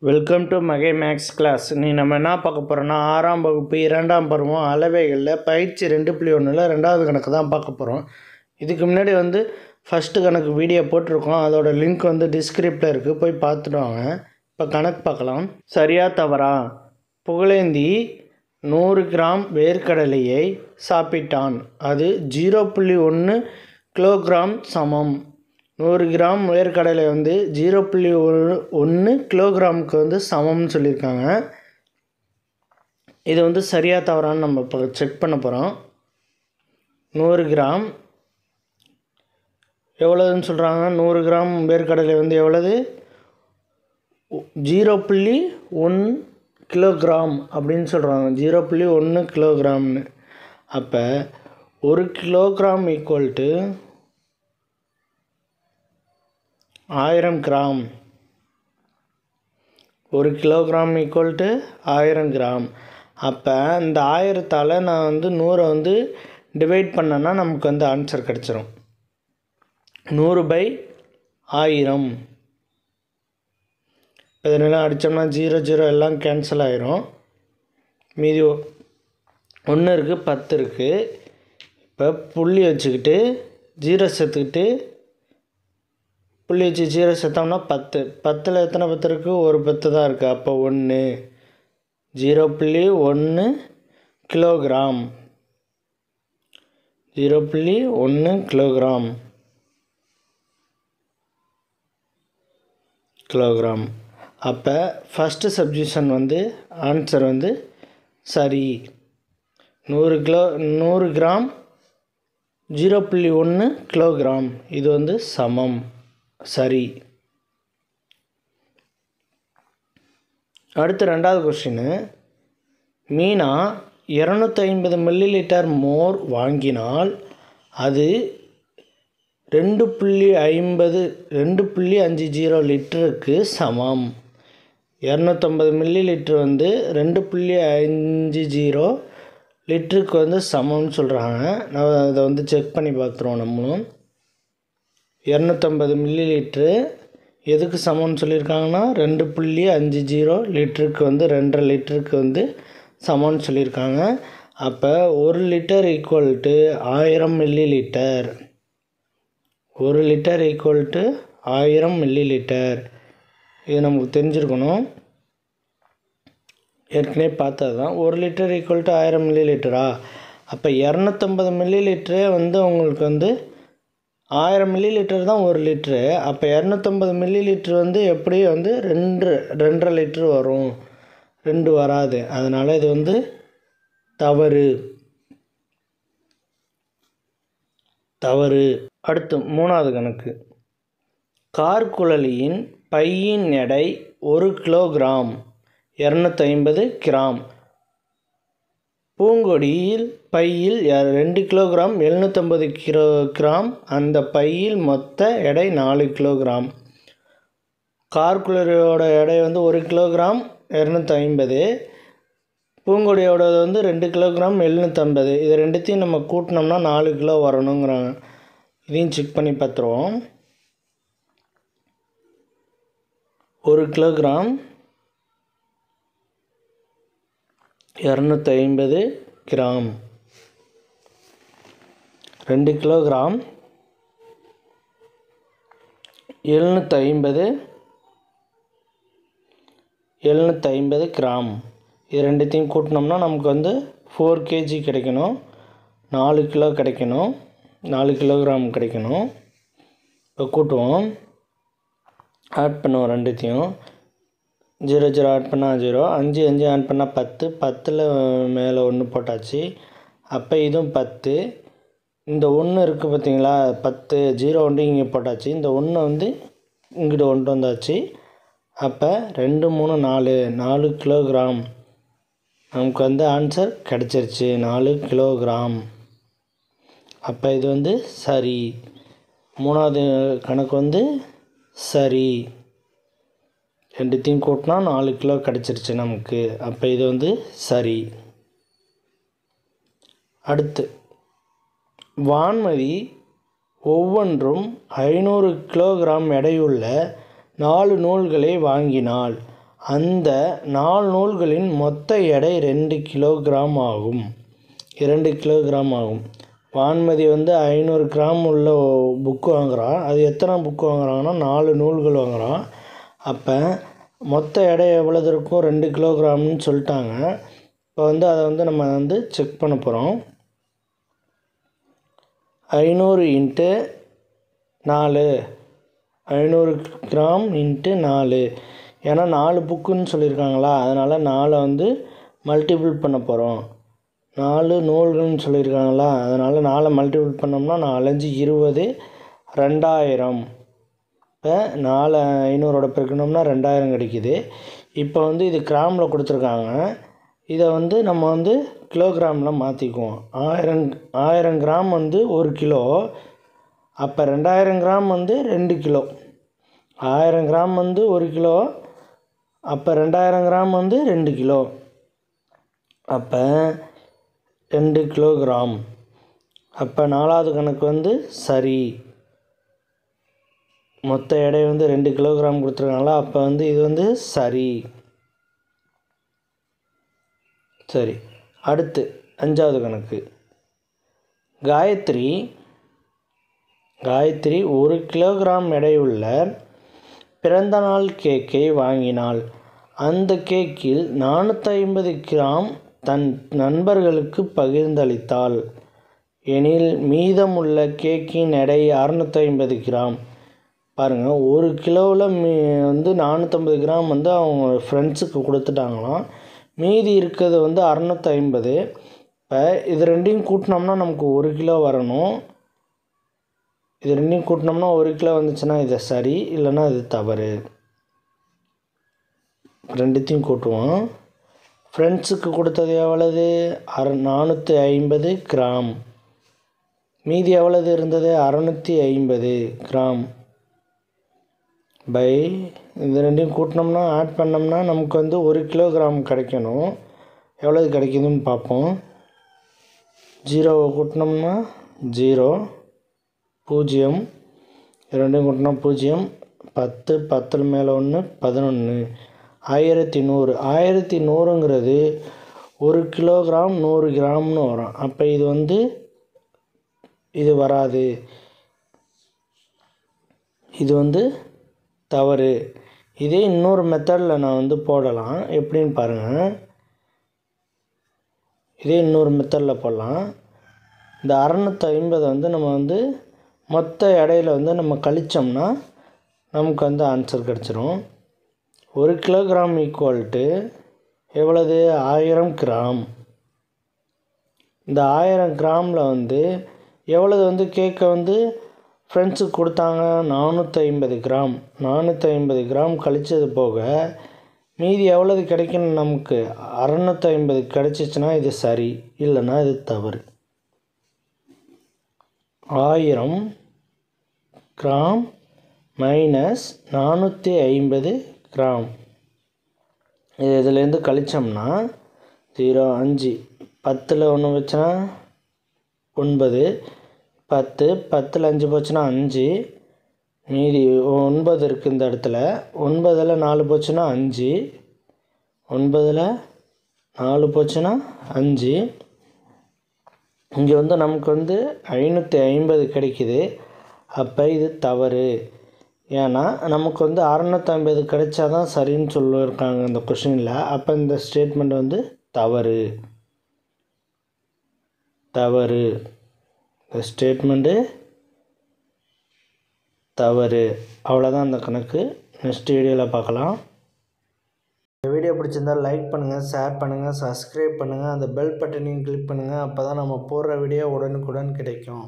Welcome to மகை maths class. நீ நம்ம என்ன பார்க்க போகிறோன்னா 6ஆம் வகுப்பு 2ஆம் பருவம் அளவைகளில் பயிற்சி 2.1ல் 2வது கணக்கு தான் பார்க்க போகிறோம். இதுக்கு முன்னாடி ஃபஸ்ட்டு கணக்கு வீடியோ போட்டிருக்கோம். அதோட லிங்க் டிஸ்கிரிப்டில் இருக்குது, போய் பார்த்துட்டு வாங்க. இப்போ கணக்கு பார்க்கலாம். சரியா தவறா? புகழேந்தி 100 கிராம் வேர்க்கடலையை சாப்பிட்டான். அது 0.1 கிலோகிராம் சமம். 100 கிராம் வேர்க்கடலை 0.1 கிலோகிராமுக்கு சமம்னு சொல்லியிருக்காங்க. இது சரியா தவறான்னு நம்ம இப்போ செக் பண்ண போகிறோம். 100 கிராம் எவ்வளோதுன்னு சொல்கிறாங்க. 100 கிராம் வேர்க்கடலை எவ்வளவு? 0.1 கிலோகிராம் அப்படின்னு சொல்கிறாங்க. 0.1 கிலோகிராம்னு. அப்போ 1 kilogram equal to 1000 gram. 1 kilogram equal to 1000 gram. அப்போ இந்த 1000ஆல் நான் 100 டிவைட் பண்ணேன்னா நமக்கு ஆன்சர் கிடச்சிரும். 100/1000. இப்போ இதெல்லாம் அடித்தோம்னா 0 எல்லாம் கேன்சல் ஆகிரும். மீதி 1 இருக்குது, 10 இருக்குது. இப்போ புள்ளி வச்சுக்கிட்டு 0 சேர்த்துக்கிட்டு புள்ளி வச்சு 0 சேர்த்தோம்னா 10. 10ல் எத்தனை 10 இருக்குது? ஒரு 10 தான் இருக்குது. அப்போ 1 0.1 கிலோகிராம். 0.1 kilogram kilogram. அப்போ ஃபஸ்ட்டு சப்ஜெக்ஷன் ஆன்சர் சரி. 100 கிராம் 0.1 கிலோகிராம் இது சமம். சரி. அடுத்து 2வது கொஸ்டின். மீனா 250 மில்லிலிட்டர் மோர் வாங்கினால் அது 2.50 லிட்டருக்கு சமம். 250 மில்லிலிட்டர் 2.50 லிட்டருக்கு சமம்னு சொல்கிறாங்க. நான் அதை செக் பண்ணி பார்த்துருவோம். நம்மளும் 250 மில்லிலிட்ரு எதுக்கு சமம்னு சொல்லியிருக்காங்கன்னா 2.50 லிட்டருக்கு 2.5 லிட்டருக்கு சமம்னு சொல்லியிருக்காங்க. அப்போ 1 litre equal to 1000 millilitre. 1 litre equal to 1000 millilitre. இது நமக்கு தெரிஞ்சிருக்கணும், ஏற்கனவே பார்த்தது தான். 1 லிட்டர் ஈக்குவல் டு 1000 மில்லிலிட்டரா? அப்போ 250 மில்லிலிட்டரே உங்களுக்கு 1000 மில்லிலிட்டர் தான் 1 லிட்ரு. அப்போ 250 மில்லிலிட்ரு எப்படி 2.5 லிட்ரு வரும். 2 வராது. அதனால் இது தவறு. அடுத்து 3வது கணக்கு. கார்குழலியின் பையின் எடை 1 கிலோகிராம் 250 கிராம். பூங்கொடியில் பையில் 2 கிலோகிராம் 750 கிராம். அந்த பையில் மொத்த எடை 4 கிலோகிராம். கார்குலரியோட எடை 1 கிலோகிராம் 250. பூங்கொடியோட 2 கிலோகிராம் 750. இது ரெண்டுத்தையும் நம்ம கூட்டினோம்னா 4 கிலோ வரணுங்கிறாங்க. இதையும் செக் பண்ணி பார்த்துருவோம். 1 கிலோகிராம் 250 கிராம். 2 kilogram 750 gram. இது ரெண்டுத்தையும் கூட்டினோம்னா நமக்கு 4 kg கிடைக்கணும். 4 கிலோ கிடைக்கணும். 4 கிலோகிராம் கிடைக்கணும். இப்போ கூட்டுவோம். ஆட் பண்ணுவோம். ரெண்டுத்தையும் 0 ஆட் பண்ணால் 0, 5 ஆட் பண்ணால் 10. 10ல் மேலே 1 போட்டாச்சு. அப்போ இதுவும் 10. இந்த 1 இருக்குது பார்த்தீங்களா? 10 0 இங்கே போட்டாச்சு. இந்த 1 இங்கிட்ட கொண்டு வந்தாச்சு. அப்போ 2 3 4 கிலோகிராம் நமக்கு ஆன்சர் கிடச்சிருச்சு. 4 கிலோகிராம். அப்போ இது சரி. 3வது கணக்கு சரி. ரெண்டுத்தையும் கூட்டினா 4 கிலோ கிடச்சிருச்சு நமக்கு. அப்போ இது சரி. அடுத்து வான்மதி ஒவ்வொன்றும் 500 கிலோகிராம் எடையுள்ள 4 நூல்களை வாங்கினாள். அந்த 4 நூல்களின் மொத்த எடை 2 கிலோகிராம் ஆகும். 2 கிலோகிராம் ஆகும். வான்மதி வந்து 500 கிராம் உள்ள புக்கு வாங்குகிறான். அது எத்தனை புக்கு வாங்குறாங்கன்னா 4 நூல்கள் வாங்குகிறான். அப்போ மொத்த எடை எவ்வளவு இருக்கும்? 2 கிலோகிராம்னு சொல்லிட்டாங்க. இப்போ வந்து அதை வந்து நம்ம வந்து செக் பண்ண போகிறோம். 500 × 4, 500 கிராம் × 4. ஏன்னா 4 புக்குன்னு சொல்லியிருக்காங்களா, அதனால் 4 வந்து மல்டிபிள் பண்ண போகிறோம். 4 நூல்கள்னு சொல்லியிருக்காங்களா, அதனால் 4 மல்டிபிள் பண்ணோம்னா 4 5 20, 2000. இப்போ 4 500ஓட பெருக்கணும்னா 2000 கிடைக்குது. இப்போ வந்து இது கிராமில் கொடுத்துருக்காங்க. இதை வந்து நம்ம வந்து கிலோகிராமில் மாற்றிக்குவோம். 1000 கிராம் வந்து 1 கிலோ. அப்போ 2000 கிராம் வந்து 2 கிலோ. 1000 கிராம் வந்து 1 கிலோ. அப்போ 2000 கிராம் வந்து 2 கிலோ. அப்போ 2 கிலோகிராம். அப்போ 4வது கணக்கு வந்து சரி. மொத்த எடை வந்து 2 கிலோகிராம் கொடுத்துருக்காங்களா, அப்போ வந்து இது வந்து சரி. சரி, அடுத்து 5வது கணக்கு. காயத்ரி 1 கிலோகிராம் எடையுள்ள பிறந்தநாள் கேக்கை வாங்கினாள். அந்த கேக்கில் 450 கிராம் தன் நண்பர்களுக்கு பகிர்ந்தளித்தாள் எனில் மீதமுள்ள கேக்கின் எடை 650 கிராம். பாருங்கள், 1 கிலோவில் வந்து 450 கிராம் வந்து அவங்க ஃப்ரெண்ட்ஸுக்கு கொடுத்துட்டாங்களாம். மீதி இருக்கிறது வந்து 650. இப்போ இது ரெண்டையும் கூட்டினோம்னா நமக்கு 1 கிலோ வரணும். இது ரெண்டையும் கூட்டினோம்னா 1 கிலோ வந்துச்சுன்னா இது சரி, இல்லைன்னா இது தவறு. ரெண்டுத்தையும் கூட்டுவோம். ஃப்ரெண்ட்ஸுக்கு கொடுத்தது எவ்வளவு? 450 கிராம். மீதி எவ்வளவு இருந்தது? 650 கிராம். பை இது ரெண்டையும் கூட்டினோம்னா ஆட் பண்ணோம்னா நமக்கு வந்து 1 கிலோகிராம் கிடைக்கணும். எவ்வளவு கிடைக்குதுன்னு பார்ப்போம். 0வை கூட்டினோம்னா 0, 0, ரெண்டையும் கூட்டினா 0, 10, 10 மேலே 1, 11, 1100. 1100ங்கிறது 1 கிலோகிராம் 100 கிராம்னு வரும். அப்போ இது வந்து இது வராது, இது வந்து தவறு. இதே இன்னொரு மெத்தடில் நான் வந்து போடலாம். எப்படின்னு பாருங்கள். இதே இன்னொரு மெத்தடில் போடலாம். இந்த 650 வந்து நம்ம வந்து மொத்த எடையில் வந்து நம்ம கழித்தோம்னா நமக்கு வந்து ஆன்சர் கிடச்சிரும். 1 கிலோகிராம் ஈக்குவல் டு எவ்வளவு? 1000 கிராம். இந்த 1000 கிராமில் வந்து எவ்வளவு வந்து கேக்கை வந்து ஃப்ரெண்ட்ஸுக்கு கொடுத்தாங்க? 450 கிராம். 450 கிராம் கழித்தது போக மீதி எவ்வளவு கிடைக்கணும் நமக்கு? 650 கிடைச்சிச்சுன்னா இது சரி, இல்லைன்னா இது தவறு. 1000 கிராம் மைனஸ் 450 கிராம். இதுலேருந்து கழித்தோம்னா 0, 5, 10ல் 1 வச்சுன்னா 9, 10, 10ல் 5 போச்சுன்னா 5, மீதி 9 இருக்குது இந்த இடத்துல. 9ல் 4 போச்சுன்னா 5, 9ல் 4 போச்சுன்னா 5. இங்கே வந்து நமக்கு வந்து 550 கிடைக்குது. அப்போ இது தவறு. ஏன்னா நமக்கு வந்து 650 கிடைச்சா தான் சரின்னு சொல்லியிருக்காங்க இந்த கொஷினில். அப்போ இந்த ஸ்டேட்மெண்ட் வந்து தவறு. இந்த ஸ்டேட்மெண்ட்டு தவறு. அவ்வளோதான் அந்த கணக்கு. நெக்ஸ்ட் வீடியோவில் பார்க்கலாம். இந்த வீடியோ பிடிச்சிருந்தால் லைக் பண்ணுங்கள், ஷேர் பண்ணுங்கள், சப்ஸ்கிரைப் பண்ணுங்கள், அந்த பெல் பட்டனையும் கிளிக் பண்ணுங்கள். அப்போ தான் நம்ம போடுற வீடியோ உடனுக்குடன் கிடைக்கும்.